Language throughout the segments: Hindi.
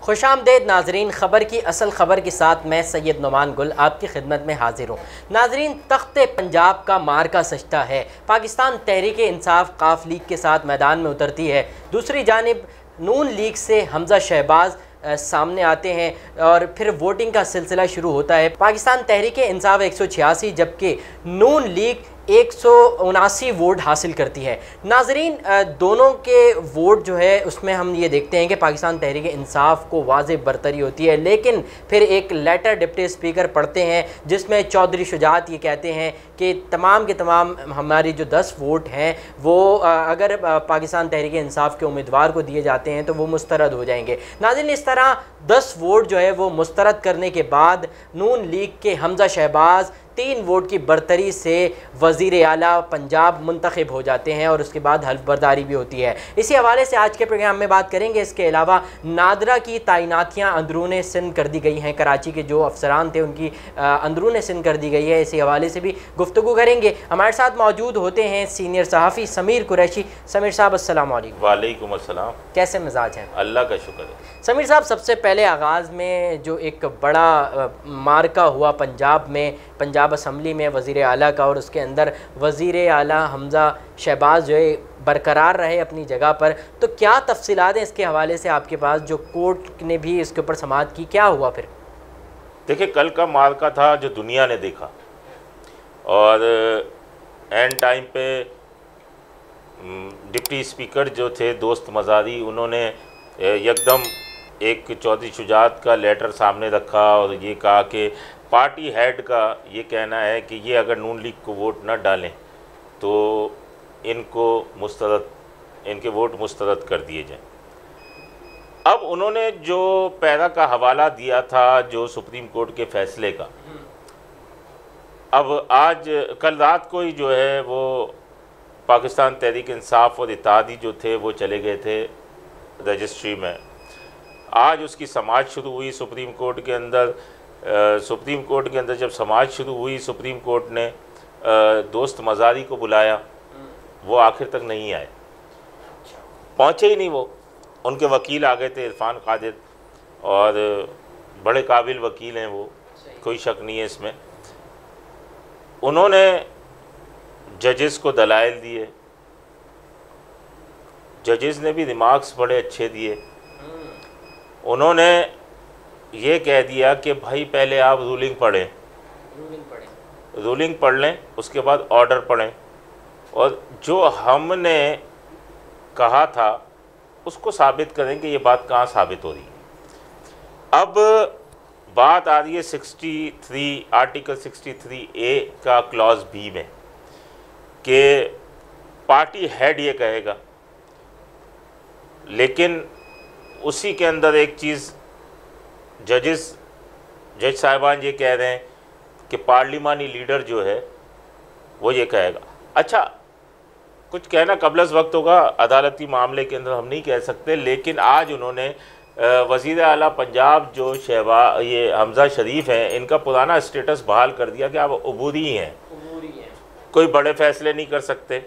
खुशामदेद नाजरीन, ख़बर की असल ख़बर के साथ मैं सैयद नुमान गुल आपकी खिदमत में हाजिर हूँ। नाजरीन, तख्ते पंजाब का मार्का सजता है। पाकिस्तान तहरीक इंसाफ काफ लीग के साथ मैदान में उतरती है। दूसरी जानिब नून लीग से हमजा शहबाज सामने आते हैं और फिर वोटिंग का सिलसिला शुरू होता है। पाकिस्तान तहरीक इंसाफ 186 जबकि नून लीग 179 वोट हासिल करती है। नाजरीन, दोनों के वोट जो है उसमें हम ये देखते हैं कि पाकिस्तान तहरीक इंसाफ को वाज़ेह बरतरी होती है, लेकिन फिर एक लेटर डिप्टी स्पीकर पढ़ते हैं जिसमें चौधरी शुजात ये कहते हैं कि तमाम के तमाम हमारी जो 10 वोट हैं वो अगर पाकिस्तान तहरीक इंसाफ के उम्मीदवार को दिए जाते हैं तो वो मुस्तरद हो जाएंगे। नाज़रीन, इस तरह 10 वोट जो है वो मुस्तरद करने के बाद नून लीग के हमजा शहबाज 3 वोट की बरतरी से वज़ीर आला पंजाब मुंतखब हो जाते हैं और उसके बाद हल्फ बर्दारी भी होती है। इसी हवाले से आज के प्रोग्राम में बात करेंगे। इसके अलावा नादरा की तैनातियाँ अंदरून सिंध कर दी गई हैं। कराची के जो अफसरान थे उनकी अंदरून सिंध कर दी गई है। इसी हवाले से भी गुफ्तगू करेंगे। हमारे साथ मौजूद होते हैं सीनियर सहाफ़ी समीर कुरैशी। समीर साहब, अस्सलाम वालेकुम। वालेकुम अस्सलाम। कैसे मिजाज हैं? अल्लाह का शुक्र है। समीर साहब, सबसे पहले आगाज़ में जो एक बड़ा मार्का हुआ पंजाब में, पंजाब असम्बली में वज़ीर आला का, और उसके अंदर वज़ीर आला हमजा शहबाज जो है बरकरार रहे अपनी जगह पर, तो क्या तफसीलात हैं इसके हवाले से आपके पास? जो कोर्ट ने भी इसके ऊपर समाअत की, क्या हुआ फिर? देखिए, कल का मार्का था जो दुनिया ने देखा और एंड टाइम पे डिप्टी स्पीकर जो थे दोस्त मज़ारी, उन्होंने एकदम एक चौधरी शुजात का लेटर सामने रखा और ये कहा कि पार्टी हेड का ये कहना है कि ये अगर नून लीग को वोट न डालें तो इनके वोट मुस्तरद कर दिए जाएं। अब उन्होंने जो पैरा का हवाला दिया था जो सुप्रीम कोर्ट के फैसले का, अब आज कल रात को ही जो है वो पाकिस्तान तहरीक इंसाफ और इत्तेहादी जो थे वो चले गए थे रजिस्ट्री में। आज उसकी समाअत शुरू हुई सुप्रीम कोर्ट के अंदर। सुप्रीम कोर्ट के अंदर जब समाअत शुरू हुई, सुप्रीम कोर्ट ने दोस्त मज़ारी को बुलाया, वो आखिर तक नहीं आए, पहुँचे ही नहीं। वो उनके वकील आ गए थे, इरफान कादिर, और बड़े काबिल वकील हैं वो, कोई शक नहीं है इसमें। उन्होंने जजेस को दलाइल दिए, जजेस ने भी रिमार्क्स बड़े अच्छे दिए। उन्होंने ये कह दिया कि भाई पहले आप रूलिंग पढ़ें, रूलिंग पढ़ लें, उसके बाद ऑर्डर पढ़ें, और जो हमने कहा था उसको साबित करें कि ये बात कहाँ साबित हो रही है। अब बात आ रही है 63 आर्टिकल 63A का क्लॉज बी में कि पार्टी हेड ये कहेगा, लेकिन उसी के अंदर एक चीज़ जज साहिबान ये कह रहे हैं कि पार्लिमानी लीडर जो है वो ये कहेगा। अच्छा, कुछ कहना कबलस वक्त होगा, अदालती मामले के अंदर हम नहीं कह सकते, लेकिन आज उन्होंने वज़ीर आला पंजाब जो ये हमजा शरीफ हैं, इनका पुराना स्टेटस बहाल कर दिया कि आप अबूरी हैं, कोई बड़े फैसले नहीं कर सकते।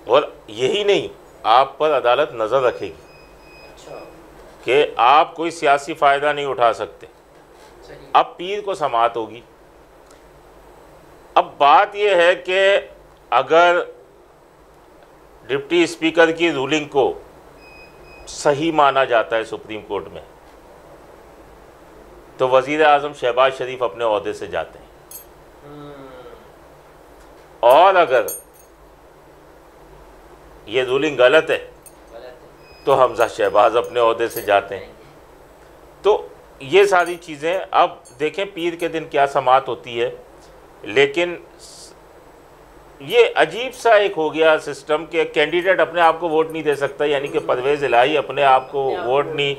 और यही नहीं, आप पर अदालत नज़र रखेगी कि आप कोई सियासी फ़ायदा नहीं उठा सकते। अब पीर को समाअत होगी। अब बात यह है कि अगर डिप्टी स्पीकर की रूलिंग को सही माना जाता है सुप्रीम कोर्ट में, तो वज़ीर आज़म शहबाज शरीफ अपने ओहदे से जाते हैं, और अगर ये रूलिंग गलत है तो हमजा शहबाज अपने ओहदे से जाते हैं। तो ये सारी चीज़ें, अब देखें पीर के दिन क्या समाअत होती है। लेकिन ये अजीब सा एक हो गया सिस्टम कि कैंडिडेट अपने आप को वोट नहीं दे सकता, यानी कि परवेज़ इलाही अपने आप को वोट नहीं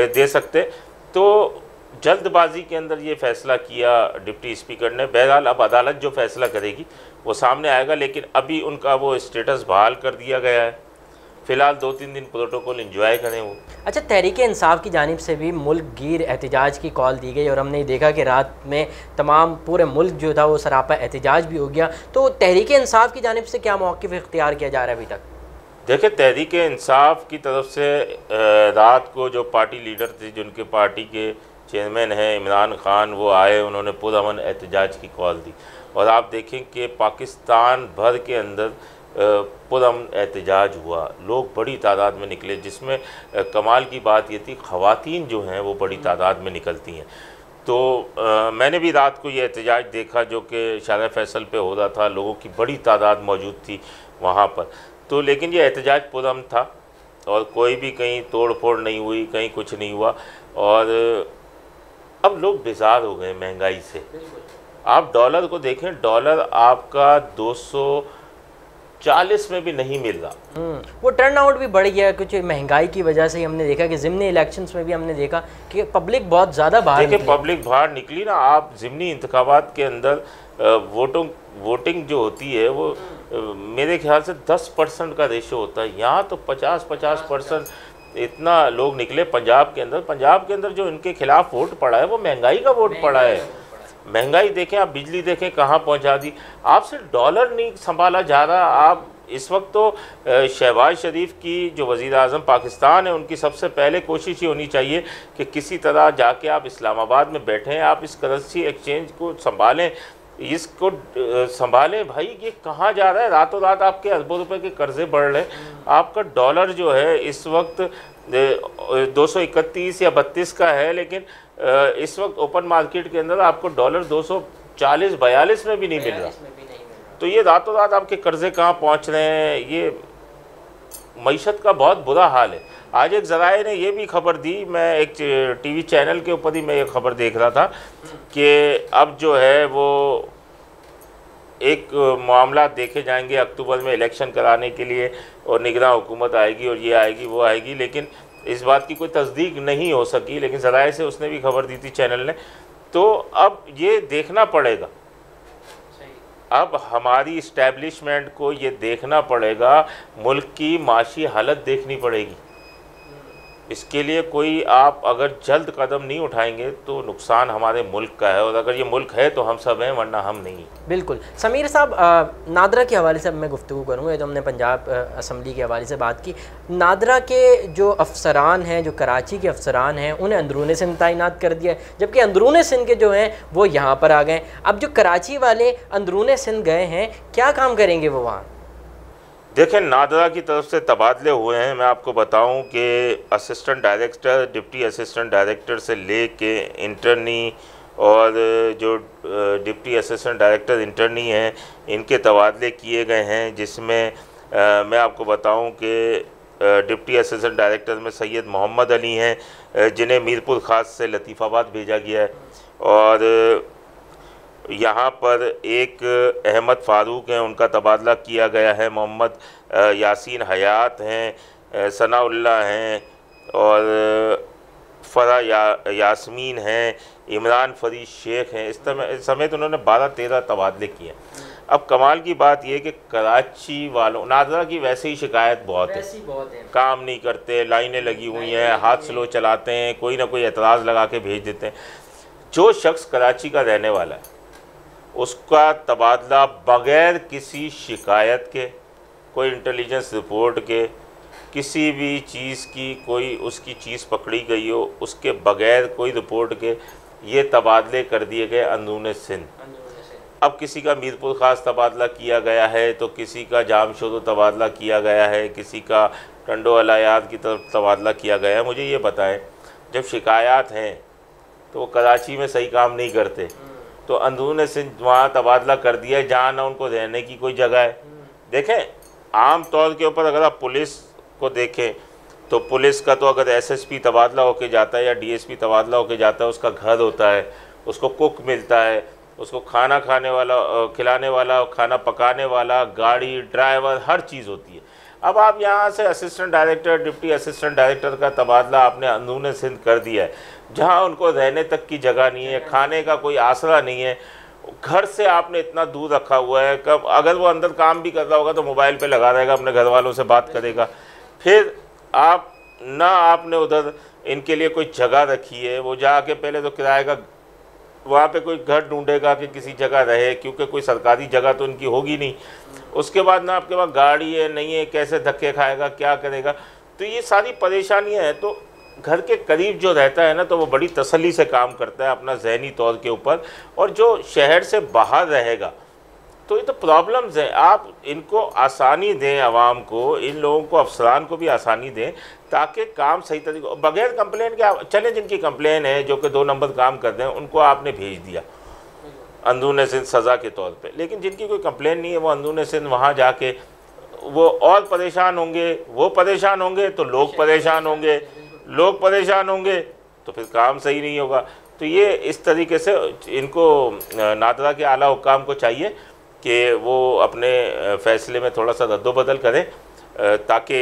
दे सकते। तो जल्दबाजी के अंदर ये फ़ैसला किया डिप्टी स्पीकर ने। बहरहाल अब अदालत जो फ़ैसला करेगी वो सामने आएगा, लेकिन अभी उनका वो स्टेटस बहाल कर दिया गया है। फ़िलहाल 2-3 दिन प्रोटोकॉल एंजॉय करें वो। अच्छा, तहरीक इंसाफ की जानिब से भी मुल्क गिर एहतजाज की कॉल दी गई और हमने देखा कि रात में तमाम पूरे मुल्क जो था वो सरापा एहतजाज भी हो गया। तो तहरीक इंसाफ की जानिब से क्या मौक़िफ़ इख्तियार किया जा रहा है अभी तक? देखिए, तहरीक इंसाफ की तरफ से रात को जो पार्टी लीडर थे, जिनके पार्टी के चेयरमैन हैं इमरान खान, वो आए, उन्होंने पुरअमन एहतजाज की कॉल दी। और आप देखें कि पाकिस्तान भर के अंदर पुरअमन एहतजाज हुआ, लोग बड़ी तादाद में निकले, जिसमें कमाल की बात ये थी ख़वातीन जो हैं वो बड़ी तादाद में निकलती हैं। तो मैंने भी रात को ये एहतजाज देखा जो कि शारा फैसल पे हो रहा था, लोगों की बड़ी तादाद मौजूद थी वहाँ पर। तो लेकिन ये एहतजाज पुरअमन था और कोई भी कहीं तोड़ फोड़ नहीं हुई, कहीं कुछ नहीं हुआ। और अब लोग बेजार हो गए महंगाई से। आप डॉलर को देखें, डॉलर आपका 240 में भी नहीं मिल रहा। वो टर्न आउट भी बढ़ गया कुछ महंगाई की वजह से। हमने देखा कि ज़िमनी इलेक्शंस में भी हमने देखा कि पब्लिक बहुत ज़्यादा बाहर देखिए, पब्लिक बाहर निकली ना। आप ज़िमनी इंतखाबात के अंदर वोटिंग जो होती है वो मेरे ख्याल से 10% का रेशो होता है। यहाँ तो 50% इतना लोग निकले। पंजाब के अंदर जो इनके खिलाफ वोट पड़ा है वो महंगाई का वोट पड़ा है। महंगाई देखें, आप बिजली देखें कहाँ पहुँचा दी। आपसे डॉलर नहीं संभाला जा रहा। आप इस वक्त तो शहबाज शरीफ की जो वज़ीर आज़म पाकिस्तान है, उनकी सबसे पहले कोशिश ये होनी चाहिए कि किसी तरह जाके आप इस्लामाबाद में बैठें, आप इस करेंसी एक्सचेंज को संभालें, इसको संभालें। भाई ये कहाँ जा रहा है? रातों रात आपके अरबों रुपए के कर्जे बढ़ रहे हैं। आपका डॉलर जो है इस वक्त 231 या 32 का है, लेकिन इस वक्त ओपन मार्केट के अंदर आपको डॉलर 240-42 में भी नहीं मिल रहा। तो ये रातों रात आपके कर्जे कहाँ पहुँच रहे हैं? ये मईशत का बहुत बुरा हाल है। आज एक ज़राए ने ये भी खबर दी, मैं एक टीवी चैनल के ऊपर ही मैं ये खबर देख रहा था कि अब जो है वो एक मामला देखे जाएंगे अक्टूबर में इलेक्शन कराने के लिए, और निगरान हुकूमत आएगी और ये आएगी वो आएगी, लेकिन इस बात की कोई तस्दीक नहीं हो सकी। लेकिन ज़राए से उसने भी खबर दी थी चैनल ने। तो अब ये देखना पड़ेगा, अब हमारी इस्टेब्लिशमेंट को ये देखना पड़ेगा, मुल्क की माशी हालत देखनी पड़ेगी। इसके लिए कोई आप अगर जल्द कदम नहीं उठाएंगे तो नुकसान हमारे मुल्क का है, और अगर ये मुल्क है तो हम सब हैं, वरना हम नहीं। बिल्कुल। समीर साहब, नादरा के हवाले से मैं गुफ्तगू करूँगा। जो हमने पंजाब असम्बली के हवाले से बात की, नादरा के जो अफसरान हैं, जो कराची के अफसरान हैं, उन्हें अंदरून सिंध तैनात कर दिया है, जबकि अंदरून सिंध के जो हैं वो यहाँ पर आ गए। अब जो कराची वाले अंदरून सिंध गए हैं, क्या काम करेंगे वो वहाँ? देखें, नादरा की तरफ से तबादले हुए हैं। मैं आपको बताऊं कि assistant director, deputy assistant director से ले के इंटर्नी और जो डिप्टी असिस्टेंट डायरेक्टर इंटर्नी हैं, इनके तबादले किए गए हैं। जिसमें मैं आपको बताऊं कि डिप्टी असिस्टेंट डायरेक्टर में सैयद मोहम्मद अली हैं, जिन्हें मीरपुर ख़ास से लतीफ़ाबाद भेजा गया है। और यहाँ पर एक अहमद फ़ारूक हैं, उनका तबादला किया गया है। मोहम्मद यासीन हयात हैं, सनाउल्लाह हैं, और फ़रा यास्मीन हैं, इमरान फरीद शेख हैं। इस समेत उन्होंने 12-13 तबादले किए। अब कमाल की बात यह कि कराची वालों, नादरा की वैसे ही शिकायत बहुत है, काम नहीं करते, लाइनें लगी हुई हैं, हाथ स्लो चलाते हैं, कोई ना कोई एतराज़ लगा के भेज देते हैं। जो शख्स कराची का रहने वाला है उसका तबादला बग़ैर किसी शिकायत के, कोई इंटेलिजेंस रिपोर्ट के, किसी भी चीज़ की कोई उसकी चीज़ पकड़ी गई हो, उसके बग़ैर कोई रिपोर्ट के ये तबादले कर दिए गए अंदरून सिंध। अब किसी का मीरपुर ख़ास तबादला किया गया है, तो किसी का जामशोरो तबादला किया गया है, किसी का टंडो अलायात की तरफ तबादला किया गया है। मुझे ये बताएं, जब शिकायत हैं तो वो कराची में सही काम नहीं करते, तो अंदरून सिंध वहाँ तबादला कर दिया है जहाँ ना उनको रहने की कोई जगह है। देखें, आम तौर के ऊपर अगर आप पुलिस को देखें तो पुलिस का तो अगर एसएसपी तबादला होके जाता है या डीएसपी तबादला होके जाता है, उसका घर होता है, उसको कुक मिलता है, उसको खाना खाने वाला, खिलाने वाला, खाना पकाने वाला, गाड़ी, ड्राइवर, हर चीज़ होती है। अब आप यहाँ से assistant director, deputy assistant director का तबादला आपने अंदरून सिंध कर दिया है, जहाँ उनको रहने तक की जगह नहीं है, खाने का कोई आसरा नहीं है, घर से आपने इतना दूर रखा हुआ है। कब अगर वो अंदर काम भी कर रहा होगा तो मोबाइल पे लगा रहेगा, अपने घर वालों से बात करेगा। फिर आप ना आपने उधर इनके लिए कोई जगह रखी है, वो जाके पहले तो किराए का वहाँ पे कोई घर ढूंढेगा कि किसी जगह रहे, क्योंकि कोई सरकारी जगह तो उनकी होगी नहीं। उसके बाद ना आपके पास गाड़ी है नहीं है, कैसे धक्के खाएगा, क्या करेगा। तो ये सारी परेशानियाँ हैं। तो घर के करीब जो रहता है ना, तो वो बड़ी तसल्ली से काम करता है अपना जहनी तौर के ऊपर। और जो शहर से बाहर रहेगा, तो ये तो प्रॉब्लम्स हैं। आप इनको आसानी दें, आवाम को, इन लोगों को, अफसरान को भी आसानी दें, ताकि काम सही तरीके बगैर कंप्लेन के चले। जिनकी कंप्लेन है, जो कि 2 नंबर काम कर रहे हैं, उनको आपने भेज दिया अंदरून सिंध सज़ा के तौर पे। लेकिन जिनकी कोई कंप्लेन नहीं है, वो अंदरून सिंध वहाँ जाके वो और परेशान होंगे, वो परेशान होंगे तो लोग परेशान होंगे, लोग परेशान होंगे तो फिर काम सही नहीं होगा। तो ये इस तरीके से इनको नादरा के आला हुक्काम को चाहिए कि वो अपने फ़ैसले में थोड़ा सा रद्दोबदल करें, ताकि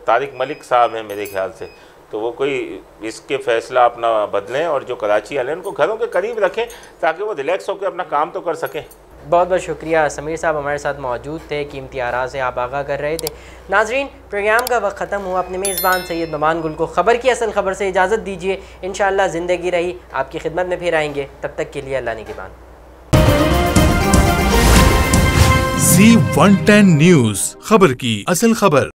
तारिक मलिक साहब हैं मेरे ख्याल से, तो वो कोई इसके फ़ैसला अपना बदलें और जो कराची वाले हैं उनको घरों के करीब रखें, ताकि वो रिलैक्स होकर अपना काम तो कर सकें। बहुत बहुत शुक्रिया। समीर साहब हमारे साथ मौजूद थे, कीमती आरा से आप आगाह कर रहे थे। नाजरीन, प्रोग्राम का वक्त ख़त्म हुआ। अपने मेज़बान सैयद नुमान गुल को ख़बर की असल ख़बर से इजाज़त दीजिए। इंशाअल्लाह ज़िंदगी रही आपकी खिदमत में फिर आएंगे। तब तक के लिए अल्लाह निगहबान। C110 न्यूज़, खबर की असल खबर।